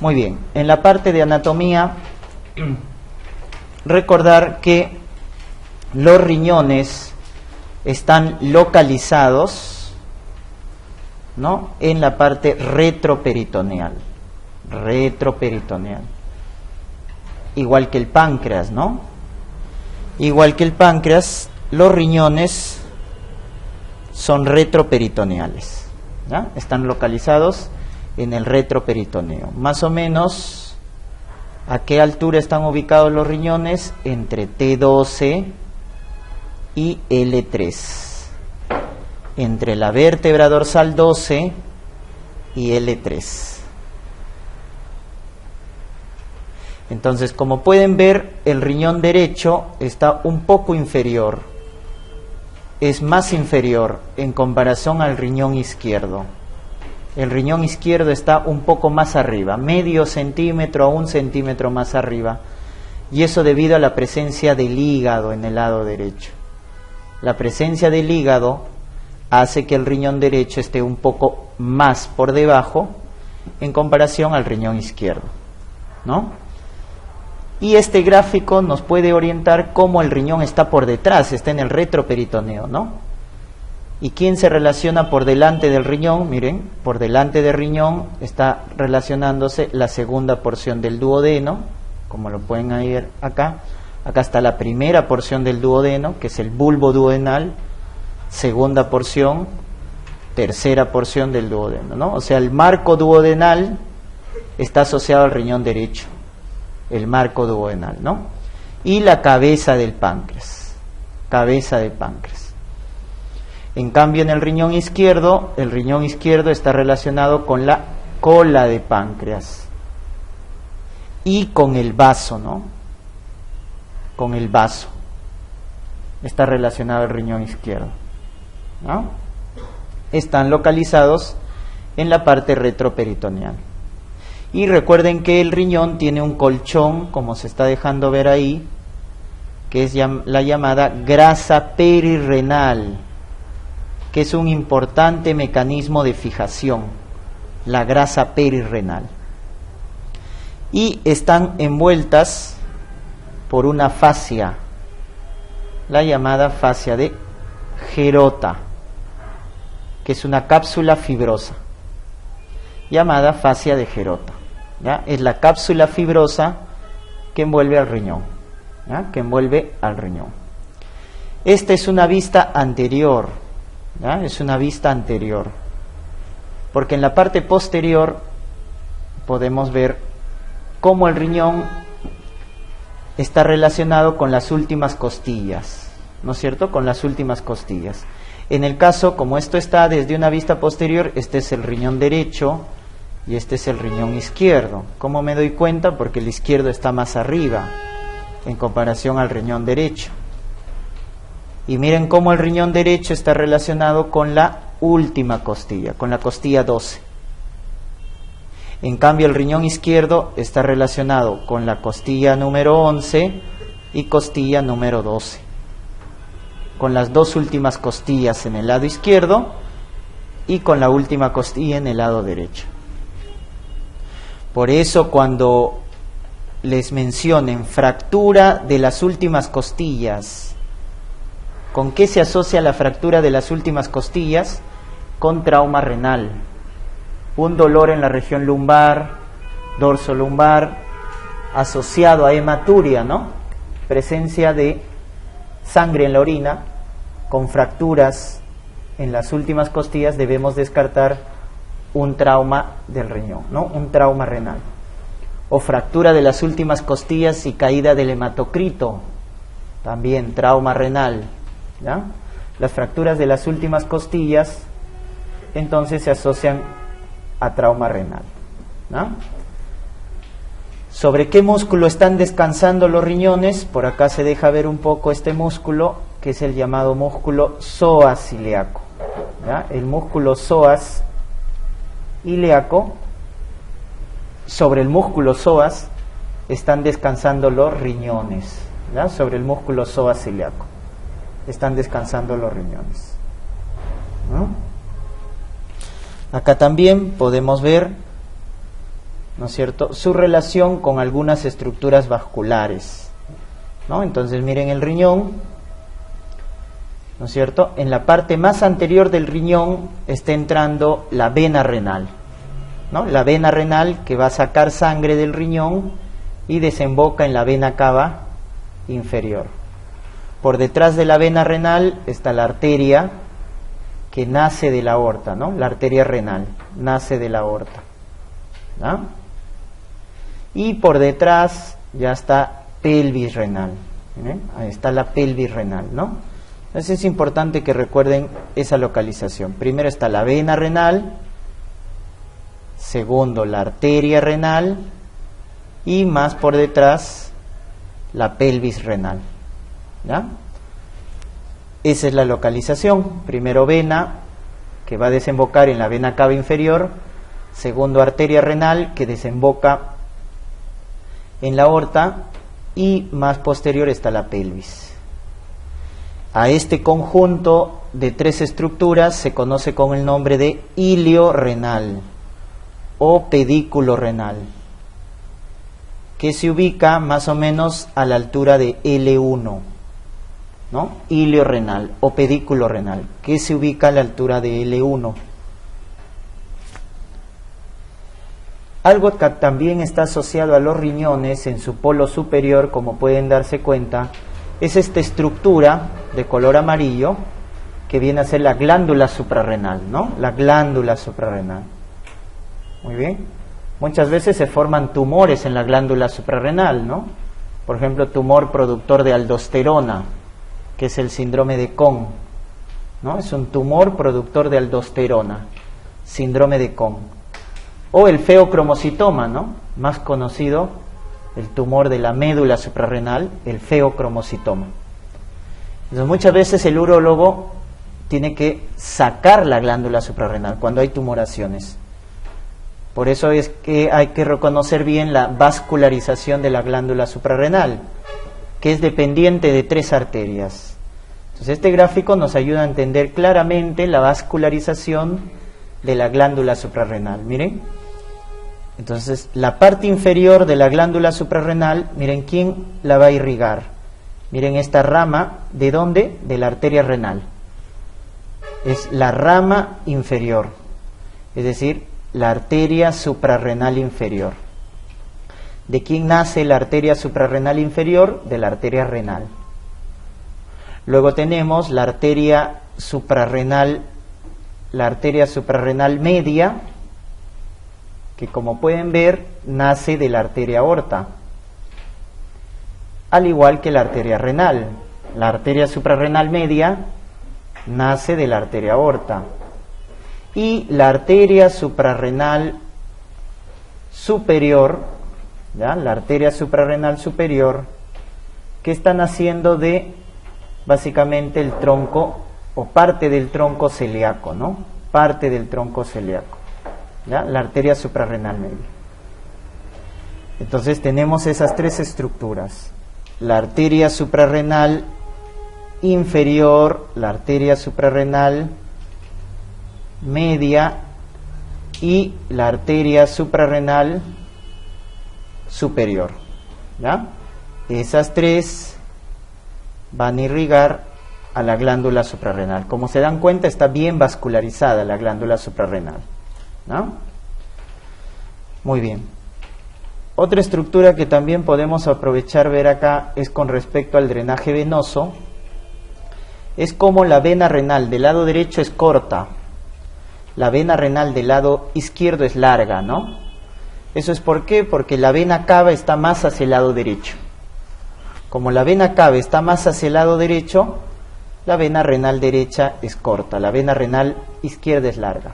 Muy bien, en la parte de anatomía, recordar que los riñones están localizados, ¿no?, en la parte retroperitoneal, igual que el páncreas, ¿no? Igual que el páncreas, los riñones son retroperitoneales, ¿ya? Están localizados en el retroperitoneo. Más o menos, ¿a qué altura están ubicados los riñones? Entre T12 y L3. Entre la vértebra dorsal 12 y L3. Entonces, como pueden ver, el riñón derecho está un poco inferior. Es más inferior en comparación al riñón izquierdo. El riñón izquierdo está un poco más arriba, medio centímetro a 1 centímetro más arriba, y eso debido a la presencia del hígado en el lado derecho. La presencia del hígado hace que el riñón derecho esté un poco más por debajo en comparación al riñón izquierdo, ¿no? Y este gráfico nos puede orientar cómo el riñón está por detrás, está en el retroperitoneo, ¿no? ¿Y quién se relaciona por delante del riñón? Miren, por delante del riñón está relacionándose la segunda porción del duodeno, como lo pueden ver acá. Acá está la primera porción del duodeno, que es el bulbo duodenal, segunda porción, tercera porción del duodeno, ¿no? O sea, el marco duodenal está asociado al riñón derecho, el marco duodenal, ¿no? Y la cabeza del páncreas, En cambio, en el riñón izquierdo está relacionado con la cola de páncreas y con el vaso, ¿no? Con el vaso está relacionado el riñón izquierdo, ¿no? Están localizados en la parte retroperitoneal. Y recuerden que el riñón tiene un colchón, como se está dejando ver ahí, que es la llamada grasa perirrenal, que es un importante mecanismo de fijación, la grasa perirrenal. Y están envueltas por una fascia, la llamada fascia de Gerota, que es una cápsula fibrosa, llamada fascia de Gerota, ¿ya? Es la cápsula fibrosa que envuelve al riñón, ¿ya? Que envuelve al riñón. Esta es una vista anterior, ¿ya? Es una vista anterior, porque en la parte posterior podemos ver cómo el riñón está relacionado con las últimas costillas, ¿no es cierto? Con las últimas costillas. En el caso, como esto está desde una vista posterior, este es el riñón derecho y este es el riñón izquierdo. ¿Cómo me doy cuenta? Porque el izquierdo está más arriba en comparación al riñón derecho. Y miren cómo el riñón derecho está relacionado con la última costilla, con la costilla 12. En cambio, el riñón izquierdo está relacionado con la costilla número 11 y costilla número 12, con las dos últimas costillas en el lado izquierdo y con la última costilla en el lado derecho. Por eso, cuando les mencionen fractura de las últimas costillas, ¿con qué se asocia la fractura de las últimas costillas? Con trauma renal. Un dolor en la región lumbar, dorso lumbar, asociado a hematuria, ¿no? Presencia de sangre en la orina, con fracturas en las últimas costillas, debemos descartar un trauma del riñón, ¿no? Un trauma renal. O fractura de las últimas costillas y caída del hematocrito, también trauma renal, ¿ya? Las fracturas de las últimas costillas entonces se asocian a trauma renal, ¿no? ¿Sobre qué músculo están descansando los riñones? Por acá se deja ver un poco este músculo, que es el llamado músculo psoas ilíaco, ¿ya? El músculo psoas ilíaco, sobre el músculo psoas están descansando los riñones, ¿ya? Sobre el músculo psoas ilíaco están descansando los riñones, ¿no? Acá también podemos ver, ¿no es cierto?, su relación con algunas estructuras vasculares, ¿no? Entonces miren el riñón, ¿no es cierto? En la parte más anterior del riñón está entrando la vena renal, ¿no? La vena renal que va a sacar sangre del riñón y desemboca en la vena cava inferior. Por detrás de la vena renal está la arteria que nace de la aorta, ¿no? La arteria renal nace de la aorta, ¿no? Y por detrás ya está pelvis renal, ¿ven? Ahí está la pelvis renal, ¿no? Entonces es importante que recuerden esa localización. Primero está la vena renal, segundo la arteria renal y más por detrás la pelvis renal, ¿ya? Esa es la localización. Primero vena, que va a desembocar en la vena cava inferior. Segundo arteria renal, que desemboca en la aorta. Y más posterior está la pelvis. A este conjunto de tres estructuras se conoce con el nombre de ilio renal o pedículo renal, que se ubica más o menos a la altura de L1, ¿no? Ilio renal o pedículo renal, que se ubica a la altura de L1. Algo que también está asociado a los riñones en su polo superior, como pueden darse cuenta, es esta estructura de color amarillo que viene a ser la glándula suprarrenal, ¿no? La glándula suprarrenal. Muy bien. Muchas veces se forman tumores en la glándula suprarrenal, ¿no? Por ejemplo, tumor productor de aldosterona, que es el síndrome de Kohn, ¿no? Es un tumor productor de aldosterona, síndrome de Kohn. O el feocromocitoma, ¿no? Más conocido, el tumor de la médula suprarrenal, el feocromocitoma. Entonces, muchas veces el urólogo tiene que sacar la glándula suprarrenal cuando hay tumoraciones. Por eso es que hay que reconocer bien la vascularización de la glándula suprarrenal, que es dependiente de tres arterias. Entonces, este gráfico nos ayuda a entender claramente la vascularización de la glándula suprarrenal. Miren. Entonces, la parte inferior de la glándula suprarrenal, miren quién la va a irrigar. Miren esta rama, ¿de dónde? De la arteria renal. Es la rama inferior, es decir, la arteria suprarrenal inferior. ¿De quién nace la arteria suprarrenal inferior? De la arteria renal. Luego tenemos la arteria suprarrenal media, que como pueden ver nace de la arteria aorta, al igual que la arteria renal. La arteria suprarrenal media nace de la arteria aorta. Y la arteria suprarrenal superior, ¿ya? La arteria suprarrenal superior, que está naciendo de básicamente el tronco o parte del tronco celíaco, ¿no? Parte del tronco celíaco, ¿ya? La arteria suprarrenal media. Entonces tenemos esas tres estructuras: la arteria suprarrenal inferior, la arteria suprarrenal media y la arteria suprarrenal superior, ¿ya? Esas tres van a irrigar a la glándula suprarrenal. Como se dan cuenta, está bien vascularizada la glándula suprarrenal, ¿no? Muy bien. Otra estructura que también podemos aprovechar ver acá es con respecto al drenaje venoso. Es como la vena renal del lado derecho es corta, la vena renal del lado izquierdo es larga, ¿no? ¿Eso es por qué? Porque la vena cava está más hacia el lado derecho. Como la vena cava está más hacia el lado derecho, la vena renal derecha es corta, la vena renal izquierda es larga.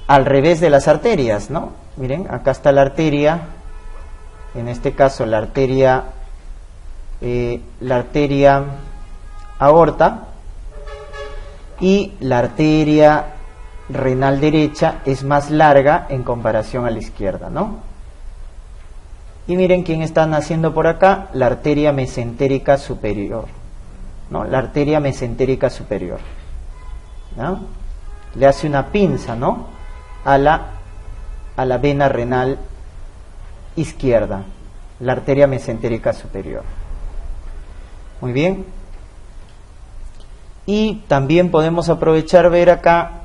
Al revés de las arterias, ¿no? Miren, acá está la arteria, en este caso la arteria aorta, y la arteria renal derecha es más larga en comparación a la izquierda, ¿no? Y miren quién está naciendo por acá, la arteria mesentérica superior, ¿no? La arteria mesentérica superior, ¿no? Le hace una pinza, ¿no? a a la vena renal izquierda, la arteria mesentérica superior. Muy bien. Y también podemos aprovechar ver acá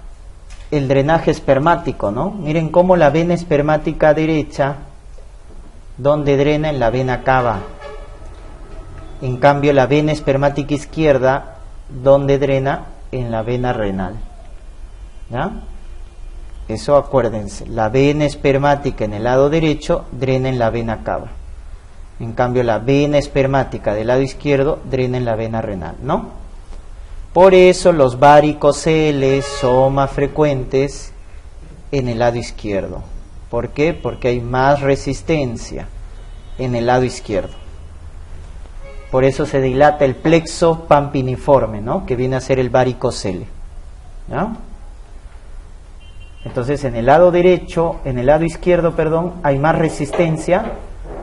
el drenaje espermático, ¿no? Miren cómo la vena espermática derecha, donde drena en la vena cava. En cambio, la vena espermática izquierda, donde drena en la vena renal. ¿Ya? Eso acuérdense, la vena espermática en el lado derecho drena en la vena cava. En cambio, la vena espermática del lado izquierdo drena en la vena renal, ¿no? Por eso los varicoceles son más frecuentes en el lado izquierdo. ¿Por qué? Porque hay más resistencia en el lado izquierdo. Por eso se dilata el plexo pampiniforme, ¿no? Que viene a ser el varicocele. ¿Ya? Entonces, en el lado derecho, en el lado izquierdo, perdón, hay más resistencia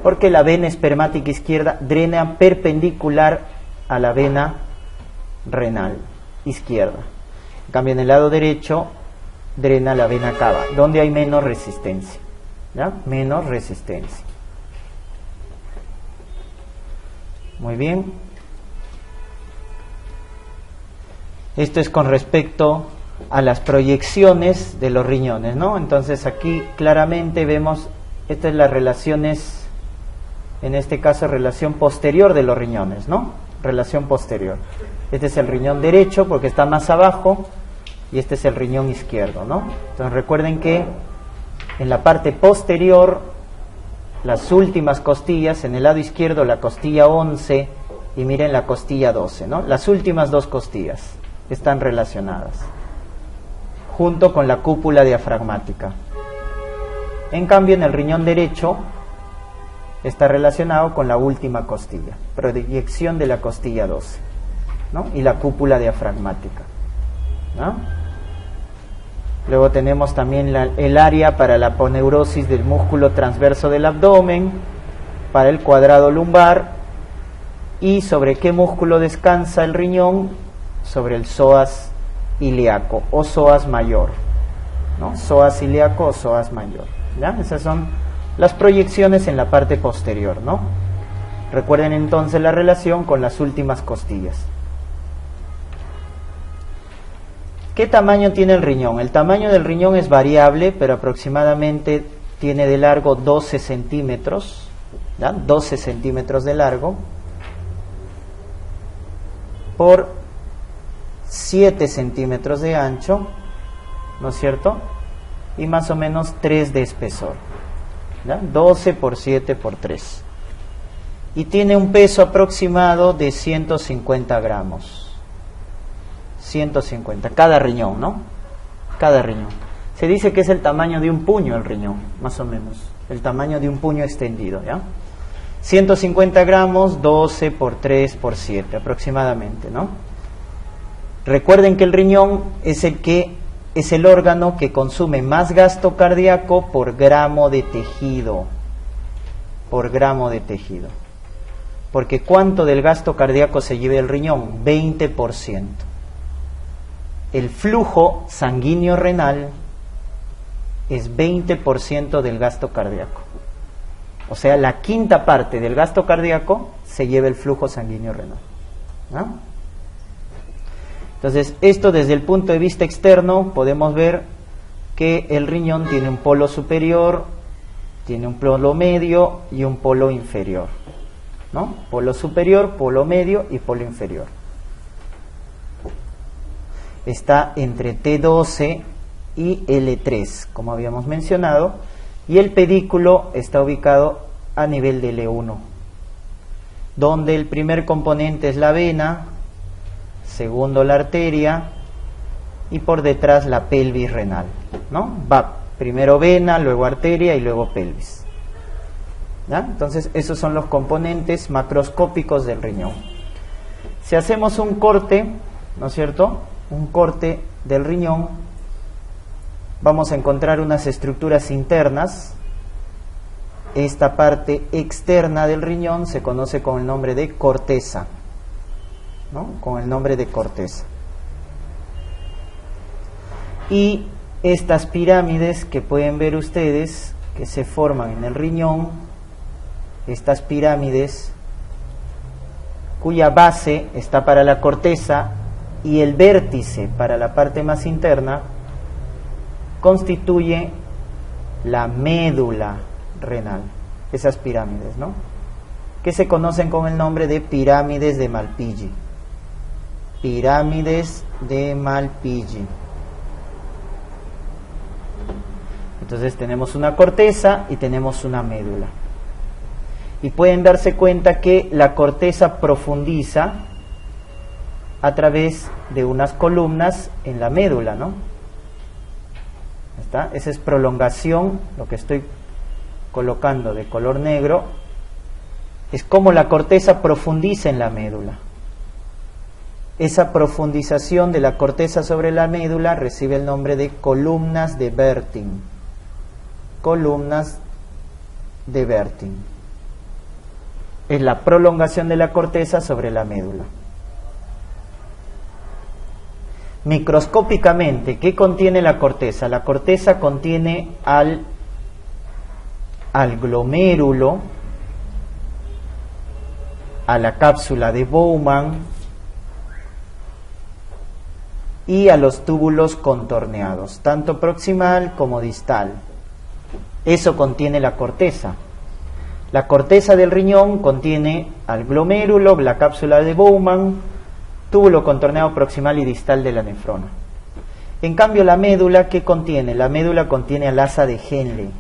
porque la vena espermática izquierda drena perpendicular a la vena renal izquierda. En cambio, en el lado derecho drena la vena cava, donde hay menos resistencia. ¿Ya? Menos resistencia. Muy bien. Esto es con respecto a las proyecciones de los riñones, ¿no? Entonces aquí claramente vemos, estas son las relaciones, en este caso relación posterior de los riñones, ¿no? Relación posterior. Este es el riñón derecho porque está más abajo y este es el riñón izquierdo, ¿no? Entonces recuerden que en la parte posterior, las últimas costillas, en el lado izquierdo la costilla 11 y miren la costilla 12, ¿no? Las últimas dos costillas están relacionadas, junto con la cúpula diafragmática. En cambio, en el riñón derecho está relacionado con la última costilla, proyección de la costilla 12, ¿no? Y la cúpula diafragmática, ¿no? Luego tenemos también el área para la aponeurosis del músculo transverso del abdomen, para el cuadrado lumbar. ¿Y sobre qué músculo descansa el riñón? Sobre el psoas ilíaco o psoas mayor, ¿no? Psoas ilíaco o psoas mayor. ¿Ya? Esas son las proyecciones en la parte posterior, ¿no? Recuerden entonces la relación con las últimas costillas. ¿Qué tamaño tiene el riñón? El tamaño del riñón es variable, pero aproximadamente tiene de largo 12 centímetros, ¿ya? 12 centímetros de largo por 7 centímetros de ancho, ¿no es cierto? Y más o menos 3 de espesor, ¿ya? 12 por 7 por 3. Y tiene un peso aproximado de 150 gramos. 150, cada riñón, ¿no? Cada riñón. Se dice que es el tamaño de un puño el riñón, más o menos. El tamaño de un puño extendido, ¿ya? 150 gramos, 12 por 3 por 7 aproximadamente, ¿no? Recuerden que el riñón es el órgano que consume más gasto cardíaco por gramo de tejido. Por gramo de tejido. Porque ¿cuánto del gasto cardíaco se lleva el riñón? 20%. El flujo sanguíneo renal es 20% del gasto cardíaco. O sea, la quinta parte del gasto cardíaco se lleva el flujo sanguíneo renal, ¿no? Entonces, esto desde el punto de vista externo podemos ver que el riñón tiene un polo superior, tiene un polo medio y un polo inferior, ¿no? Polo superior, polo medio y polo inferior. Está entre T12 y L3, como habíamos mencionado, y el pedículo está ubicado a nivel de L1, donde el primer componente es la vena, segundo la arteria y por detrás la pelvis renal, ¿no? Va primero vena, luego arteria y luego pelvis, ¿ya? Entonces esos son los componentes macroscópicos del riñón. Si hacemos un corte, ¿no es cierto?, un corte del riñón, vamos a encontrar unas estructuras internas. Esta parte externa del riñón se conoce con el nombre de corteza, ¿no? Con el nombre de corteza. Y estas pirámides que pueden ver ustedes que se forman en el riñón, estas pirámides cuya base está para la corteza y el vértice para la parte más interna, constituye la médula renal, esas pirámides, ¿no? Que se conocen con el nombre de pirámides de Malpighi. Pirámides de Malpighi. Entonces tenemos una corteza y tenemos una médula. Y pueden darse cuenta que la corteza profundiza a través de unas columnas en la médula, ¿no? ¿Está? Esa es prolongación, lo que estoy colocando de color negro, es como la corteza profundiza en la médula. Esa profundización de la corteza sobre la médula recibe el nombre de columnas de Bertin. Columnas de Bertin. Es la prolongación de la corteza sobre la médula. Microscópicamente, ¿qué contiene la corteza? La corteza contiene al glomérulo, a la cápsula de Bowman y a los túbulos contorneados, tanto proximal como distal. Eso contiene la corteza. La corteza del riñón contiene al glomérulo, la cápsula de Bowman, túbulo contorneado proximal y distal de la nefrona. En cambio, la médula, ¿qué contiene? La médula contiene al asa de Henle,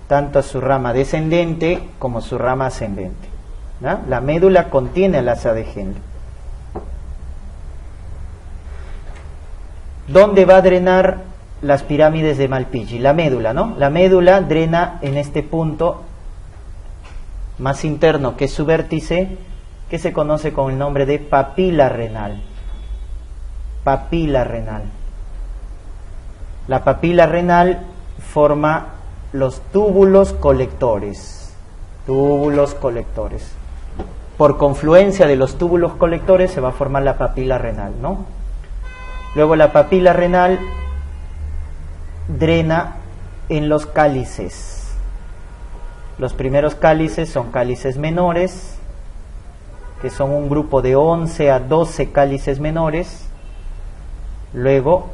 tanto su rama descendente como su rama ascendente, ¿no? La médula contiene al asa de Henle. ¿Dónde va a drenar las pirámides de Malpighi? La médula, ¿no? La médula drena en este punto más interno, que es su vértice, que se conoce con el nombre de papila renal. Papila renal. La papila renal forma los túbulos colectores. Túbulos colectores. Por confluencia de los túbulos colectores se va a formar la papila renal, ¿no? Luego la papila renal drena en los cálices. Los primeros cálices son cálices menores, que son un grupo de 11 a 12 cálices menores. Luego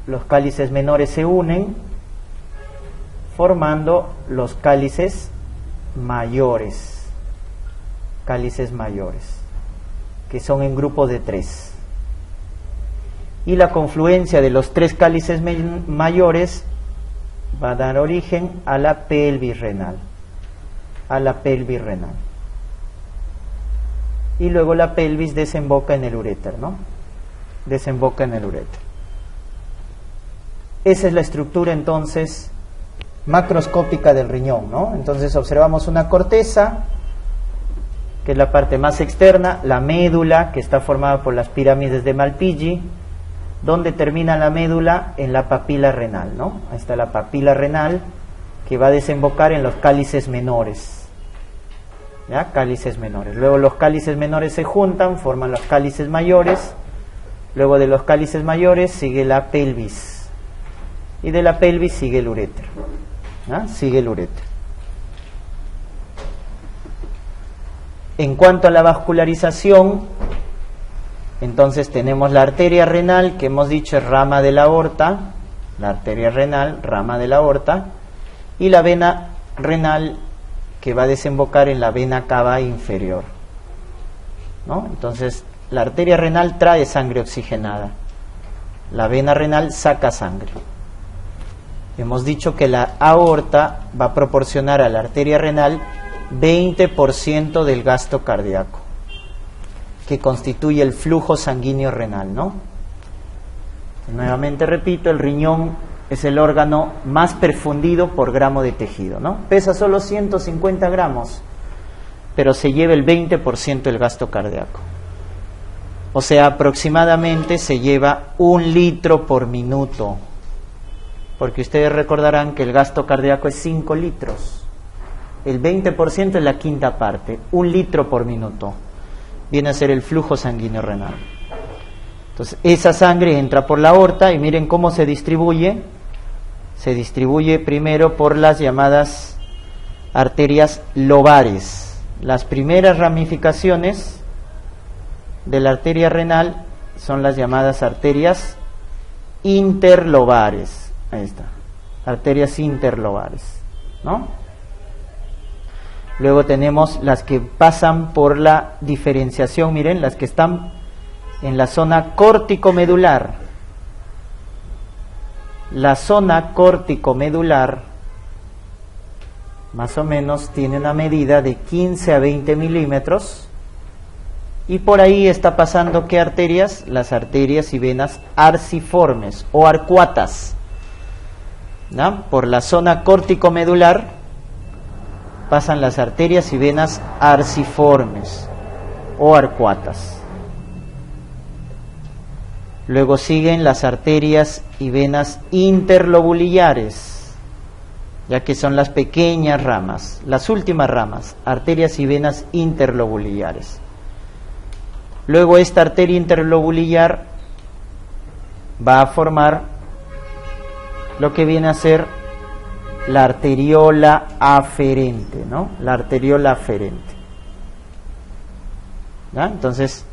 los cálices menores se unen formando los cálices mayores, que son en grupos de 3. Y la confluencia de los 3 cálices mayores va a dar origen a la pelvis renal. Y luego la pelvis desemboca en el uréter, ¿no? Desemboca en el uréter. Esa es la estructura entonces macroscópica del riñón, ¿no? Entonces observamos una corteza, que es la parte más externa, la médula, que está formada por las pirámides de Malpighi. ¿Dónde termina la médula? En la papila renal, ¿no? Ahí está la papila renal, que va a desembocar en los cálices menores. ¿Ya? Cálices menores. Luego los cálices menores se juntan, forman los cálices mayores. Luego de los cálices mayores sigue la pelvis. Y de la pelvis sigue el uréter. ¿Ya? Sigue el uréter. En cuanto a la vascularización, entonces tenemos la arteria renal, que hemos dicho es rama de la aorta. La arteria renal, rama de la aorta. Y la vena renal, que va a desembocar en la vena cava inferior, ¿no? Entonces la arteria renal trae sangre oxigenada, la vena renal saca sangre. Hemos dicho que la aorta va a proporcionar a la arteria renal 20% del gasto cardíaco, que constituye el flujo sanguíneo renal, ¿no? Nuevamente repito, el riñón es el órgano más perfundido por gramo de tejido, ¿no? Pesa solo 150 gramos, pero se lleva el 20% del gasto cardíaco. O sea, aproximadamente se lleva 1 litro por minuto, porque ustedes recordarán que el gasto cardíaco es 5 litros. El 20% es la quinta parte, 1 litro por minuto. Viene a ser el flujo sanguíneo renal. Entonces esa sangre entra por la aorta y miren cómo se distribuye. Se distribuye primero por las llamadas arterias lobares. Las primeras ramificaciones de la arteria renal son las llamadas arterias interlobares. Ahí está, arterias interlobares, ¿no? Luego tenemos las que pasan por la diferenciación, miren, las que están en la zona córtico-medular. La zona córtico-medular más o menos tiene una medida de 15 a 20 milímetros y por ahí está pasando ¿qué arterias? Las arterias y venas arciformes o arcuatas, ¿no? Por la zona córtico-medular pasan las arterias y venas arciformes o arcuatas. Luego siguen las arterias y venas interlobulillares, ya que son las pequeñas ramas, las últimas ramas, arterias y venas interlobulillares. Luego esta arteria interlobulillar va a formar lo que viene a ser la arteriola aferente, ¿no? La arteriola aferente. ¿Ya? Entonces,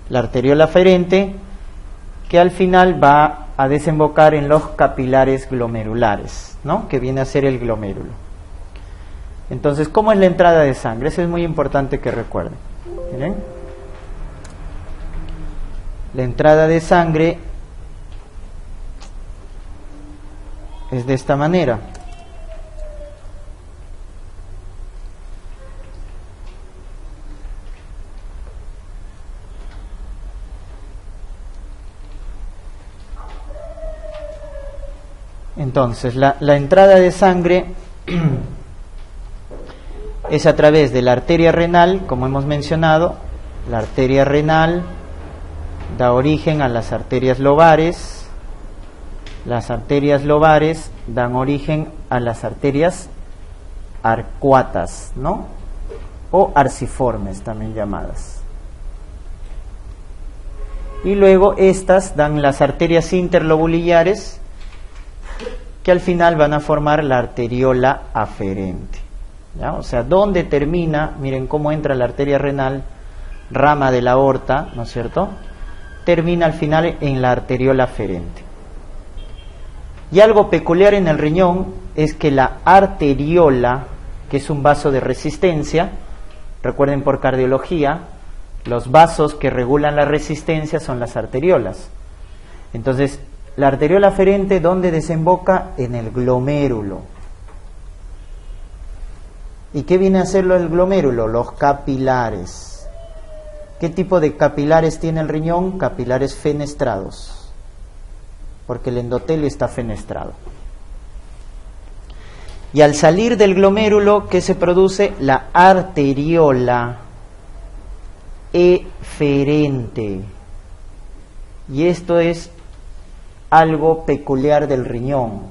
la arteriola aferente que al final va a desembocar en los capilares glomerulares, ¿no? Que viene a ser el glomérulo. Entonces, ¿cómo es la entrada de sangre? Eso es muy importante que recuerden. ¿Miren? La entrada de sangre es de esta manera. Entonces, la entrada de sangre es a través de la arteria renal, como hemos mencionado. La arteria renal da origen a las arterias lobares. Las arterias lobares dan origen a las arterias arcuatas, ¿no? O arciformes también llamadas. Y luego estas dan las arterias interlobulillares, que al final van a formar la arteriola aferente, ¿ya? O sea, ¿dónde termina? Miren cómo entra la arteria renal, rama de la aorta, ¿no es cierto? Termina al final en la arteriola aferente. Y algo peculiar en el riñón es que la arteriola, que es un vaso de resistencia, recuerden por cardiología, los vasos que regulan la resistencia son las arteriolas. Entonces, la arteriola aferente, ¿dónde desemboca? En el glomérulo. ¿Y qué viene a hacerlo el glomérulo? Los capilares. ¿Qué tipo de capilares tiene el riñón? Capilares fenestrados, porque el endotelio está fenestrado. Y al salir del glomérulo, ¿qué se produce? La arteriola eferente. Y esto es algo peculiar del riñón.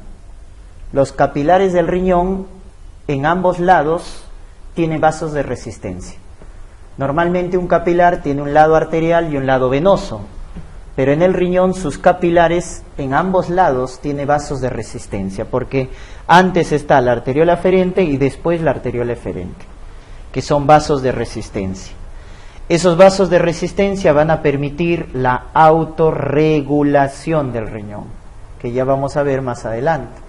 Los capilares del riñón en ambos lados tienen vasos de resistencia. Normalmente un capilar tiene un lado arterial y un lado venoso, pero en el riñón sus capilares en ambos lados tienen vasos de resistencia, porque antes está la arteriola aferente y después la arteriola eferente, que son vasos de resistencia. Esos vasos de resistencia van a permitir la autorregulación del riñón, que ya vamos a ver más adelante.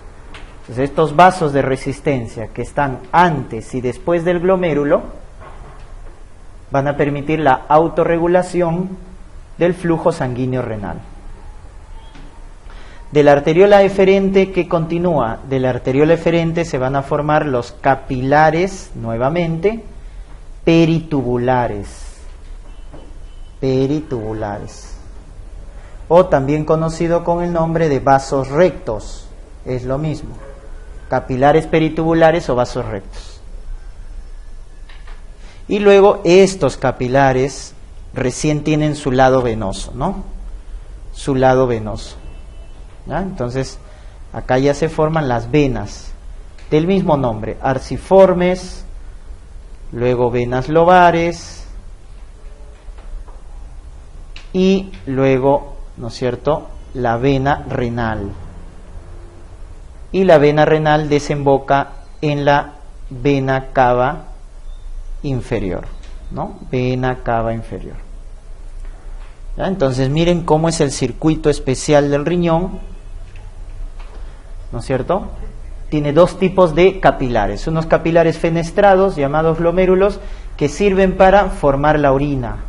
Entonces, estos vasos de resistencia que están antes y después del glomérulo van a permitir la autorregulación del flujo sanguíneo renal. De la arteriola eferente que continúa, de la arteriola eferente se van a formar los capilares, nuevamente, peritubulares. Peritubulares, o también conocido con el nombre de vasos rectos, es lo mismo, capilares peritubulares o vasos rectos. Y luego estos capilares recién tienen su lado venoso, ¿no? Su lado venoso, ¿ya? Entonces, acá ya se forman las venas del mismo nombre, arciformes, luego venas lobares, y luego ¿no es cierto?, la vena renal. Y la vena renal desemboca en la vena cava inferior, ¿no? Vena cava inferior. ¿Ya? Entonces miren cómo es el circuito especial del riñón, ¿no es cierto? Tiene dos tipos de capilares, unos capilares fenestrados llamados glomérulos que sirven para formar la orina.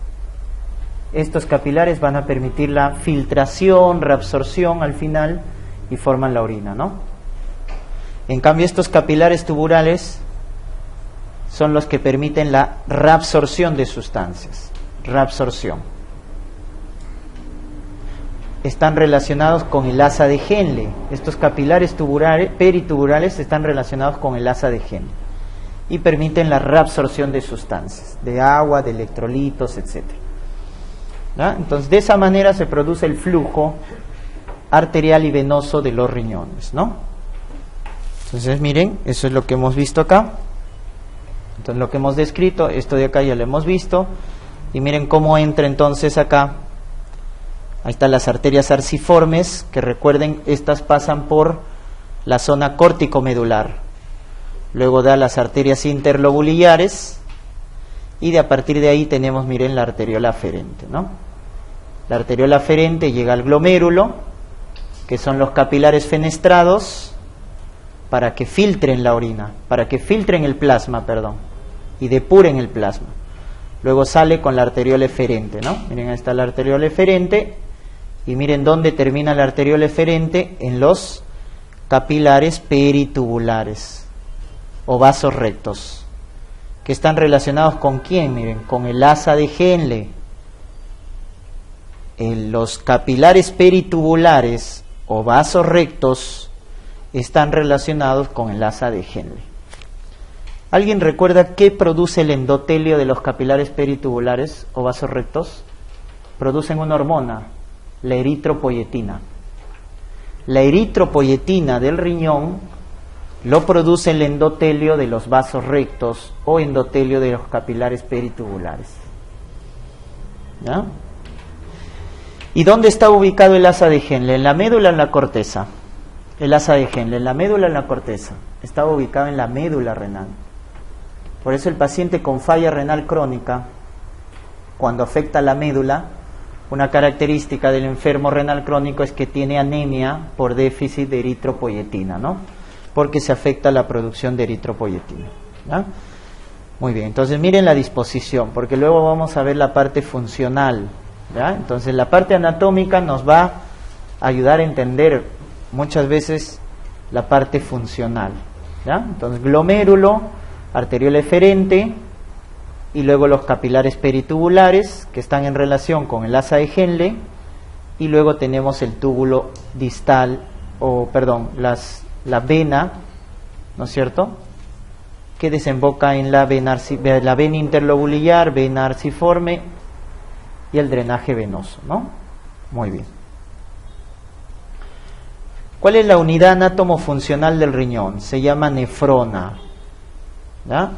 Estos capilares van a permitir la filtración, reabsorción al final y forman la orina, ¿no? En cambio estos capilares tuburales son los que permiten la reabsorción de sustancias, reabsorción. Están relacionados con el asa de Henle. Estos capilares perituburales están relacionados con el asa de Henle y permiten la reabsorción de sustancias, de agua, de electrolitos, etc. ¿Ya? Entonces, de esa manera se produce el flujo arterial y venoso de los riñones, ¿no? Entonces, miren, eso es lo que hemos visto acá. Entonces, lo que hemos descrito, esto de acá ya lo hemos visto. Y miren cómo entra entonces acá. Ahí están las arterias arciformes, que recuerden, estas pasan por la zona córtico-medular. Luego da las arterias interlobulares y a partir de ahí tenemos, miren, la arteriola aferente, ¿no? La arteriola aferente llega al glomérulo, que son los capilares fenestrados, para que filtren la orina, para que filtren el plasma, perdón, y depuren el plasma. Luego sale con la arteriola eferente, ¿no? Miren, ahí está la arteriola eferente. Y miren dónde termina la arteriola eferente, en los capilares peritubulares o vasos rectos, que están relacionados con quién, miren, con el asa de Henle. Los capilares peritubulares o vasos rectos están relacionados con el asa de Henle. ¿Alguien recuerda qué produce el endotelio de los capilares peritubulares o vasos rectos? Producen una hormona, la eritropoyetina. La eritropoyetina del riñón lo produce el endotelio de los vasos rectos o endotelio de los capilares peritubulares. ¿Ya? ¿Y dónde está ubicado el asa de Henle? ¿En la médula o en la corteza? El asa de Henle, ¿en la médula o en la corteza? Estaba ubicado en la médula renal. Por eso el paciente con falla renal crónica, cuando afecta la médula, una característica del enfermo renal crónico es que tiene anemia por déficit de eritropoyetina, ¿no? Porque se afecta la producción de eritropoyetina, ¿ya? Muy bien, entonces miren la disposición, porque luego vamos a ver la parte funcional, ¿ya? Entonces la parte anatómica nos va a ayudar a entender muchas veces la parte funcional, ¿ya? Entonces glomérulo, arteriola eferente, y luego los capilares peritubulares que están en relación con el asa de Henle, y luego tenemos el túbulo distal, la vena, ¿no es cierto?, que desemboca en la vena interlobular, vena arciforme y el drenaje venoso, ¿no? Muy bien. ¿Cuál es la unidad anátomo-funcional del riñón? Se llama nefrona, ¿ya?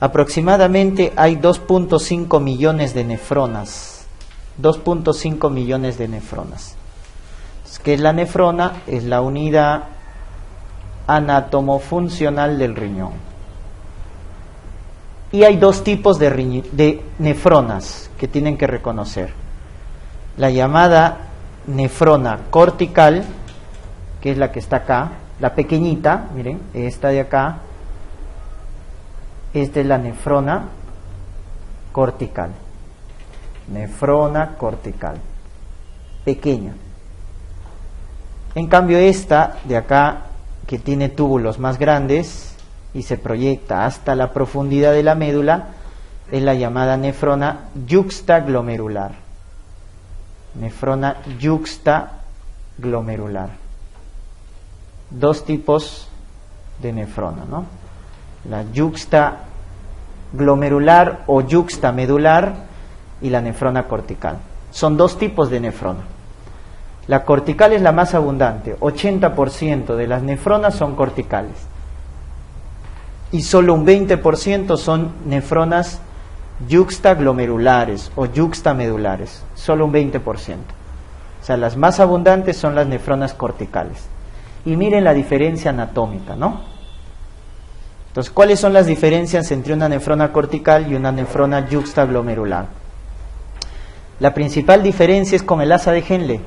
Aproximadamente hay 2.5 millones de nefronas. 2.5 millones de nefronas. Entonces, ¿qué es la nefrona? Es la unidad anátomo-funcional del riñón. Y hay dos tipos de nefronas que tienen que reconocer. La llamada nefrona cortical, que es la que está acá, la pequeñita, miren, esta de acá. Esta es la nefrona cortical. Nefrona cortical. Pequeña. En cambio esta de acá, que tiene túbulos más grandes y se proyecta hasta la profundidad de la médula, es la llamada nefrona yuxtaglomerular. Nefrona yuxtaglomerular. Dos tipos de nefrona, ¿no? La yuxtaglomerular o yuxtamedular y la nefrona cortical. Son dos tipos de nefrona. La cortical es la más abundante, 80% de las nefronas son corticales. Y solo un 20% son nefronas yuxtaglomerulares o yuxtamedulares, solo un 20%. O sea, las más abundantes son las nefronas corticales. Y miren la diferencia anatómica, ¿no? Entonces, ¿cuáles son las diferencias entre una nefrona cortical y una nefrona yuxtaglomerular? La principal diferencia es con el asa de Henle.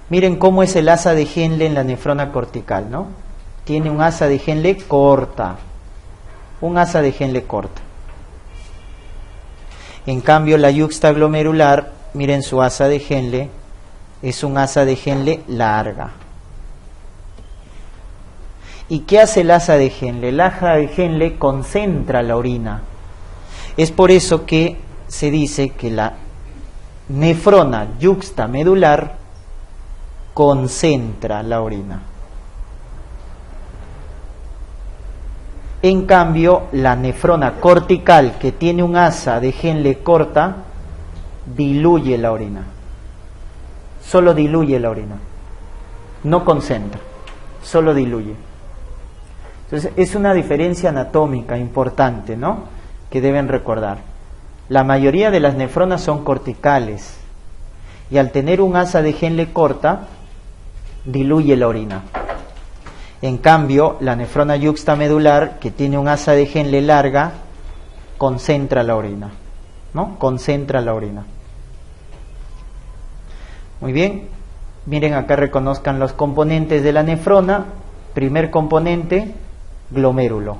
Miren cómo es el asa de Henle en la nefrona cortical, ¿no? Tiene un asa de Henle corta. Un asa de Henle corta. En cambio, la yuxtaglomerular, miren su asa de Henle, es un asa de Henle larga. ¿Y qué hace el asa de Henle? El asa de Henle concentra la orina. Es por eso que se dice que la nefrona yuxtamedular concentra la orina. En cambio, la nefrona cortical, que tiene un asa de Henle corta, diluye la orina. Solo diluye la orina. No concentra, solo diluye. Entonces, es una diferencia anatómica importante, ¿no? Que deben recordar. La mayoría de las nefronas son corticales y al tener un asa de Henle corta, diluye la orina. En cambio, la nefrona yuxtamedular, que tiene un asa de Henle larga, concentra la orina, ¿no? Concentra la orina. Muy bien. Miren, acá reconozcan los componentes de la nefrona. Primer componente, glomérulo.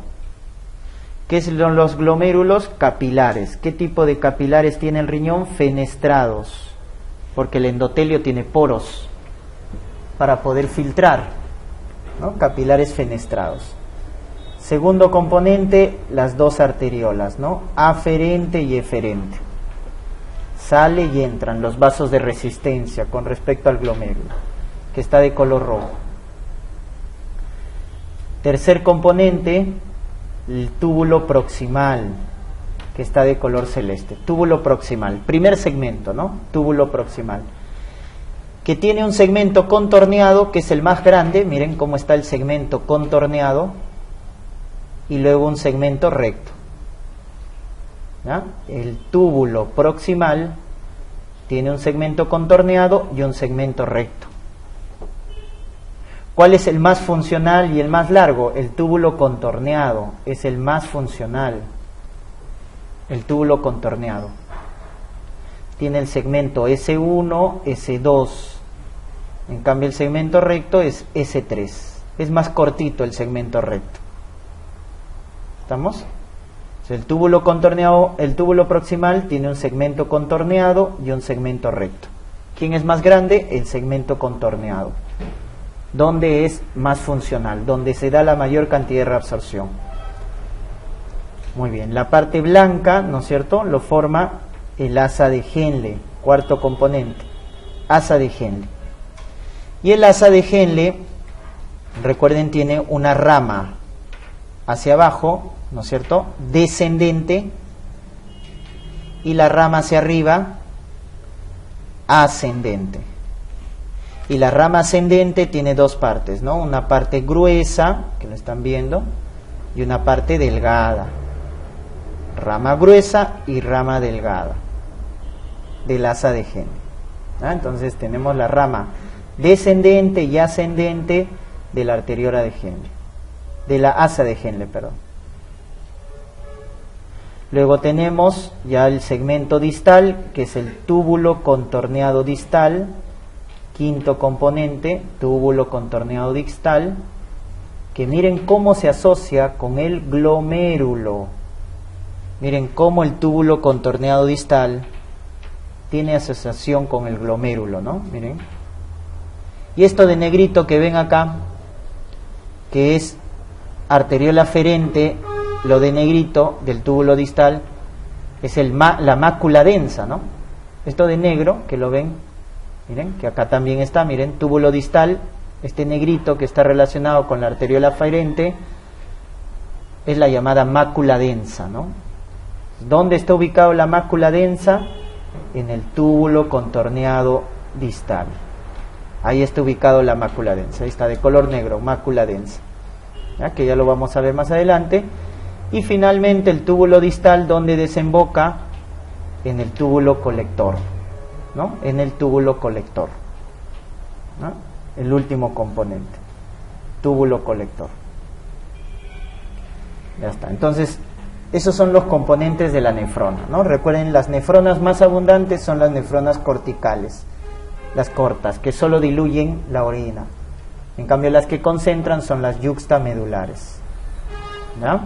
¿Qué son los glomérulos? Capilares. ¿Qué tipo de capilares tiene el riñón? Fenestrados, porque el endotelio tiene poros para poder filtrar, ¿no? Capilares fenestrados. Segundo componente, las dos arteriolas, ¿no? Aferente y eferente. Sale y entran los vasos de resistencia con respecto al glomérulo, que está de color rojo. Tercer componente, el túbulo proximal, que está de color celeste. Túbulo proximal, primer segmento, ¿no? Túbulo proximal, que tiene un segmento contorneado, que es el más grande. Miren cómo está el segmento contorneado, y luego un segmento recto, ¿ya? El túbulo proximal tiene un segmento contorneado y un segmento recto. ¿Cuál es el más funcional y el más largo? El túbulo contorneado es el más funcional. El túbulo contorneado tiene el segmento S1, S2. En cambio, el segmento recto es S3. Es más cortito el segmento recto. ¿Estamos? El túbulo contorneado, el túbulo proximal tiene un segmento contorneado y un segmento recto. ¿Quién es más grande? El segmento contorneado. ¿Dónde es más funcional? Donde se da la mayor cantidad de reabsorción. Muy bien, la parte blanca, ¿no es cierto?, lo forma el asa de Henle, cuarto componente, asa de Henle. Y el asa de Henle, recuerden, tiene una rama hacia abajo, ¿no es cierto?, descendente, y la rama hacia arriba, ascendente. Y la rama ascendente tiene dos partes, ¿no? Una parte gruesa, que lo están viendo, y una parte delgada. Rama gruesa y rama delgada del asa de Henle. ¿Ah? Entonces tenemos la rama descendente y ascendente de la arteriola de Henle, de la asa de Henle, perdón. Luego tenemos ya el segmento distal, que es el túbulo contorneado distal. Quinto componente, túbulo contorneado distal, que miren cómo se asocia con el glomérulo. Miren cómo el túbulo contorneado distal tiene asociación con el glomérulo, ¿no? Miren. Y esto de negrito que ven acá, que es arteriola aferente, lo de negrito del túbulo distal, es la mácula densa, ¿no? Esto de negro, que lo ven, miren, que acá también está, miren, túbulo distal, este negrito que está relacionado con la arteriola aferente, es la llamada mácula densa, ¿no? ¿Dónde está ubicado la mácula densa? En el túbulo contorneado distal. Ahí está ubicado la mácula densa, ahí está de color negro, mácula densa, ¿ya? Que ya lo vamos a ver más adelante. Y finalmente el túbulo distal, donde desemboca en el túbulo colector, ¿no? En el túbulo colector, ¿no? El último componente, túbulo colector. Ya está. Entonces, esos son los componentes de la nefrona, ¿no? Recuerden, las nefronas más abundantes son las nefronas corticales, las cortas, que solo diluyen la orina. En cambio, las que concentran son las yuxtamedulares, ¿no?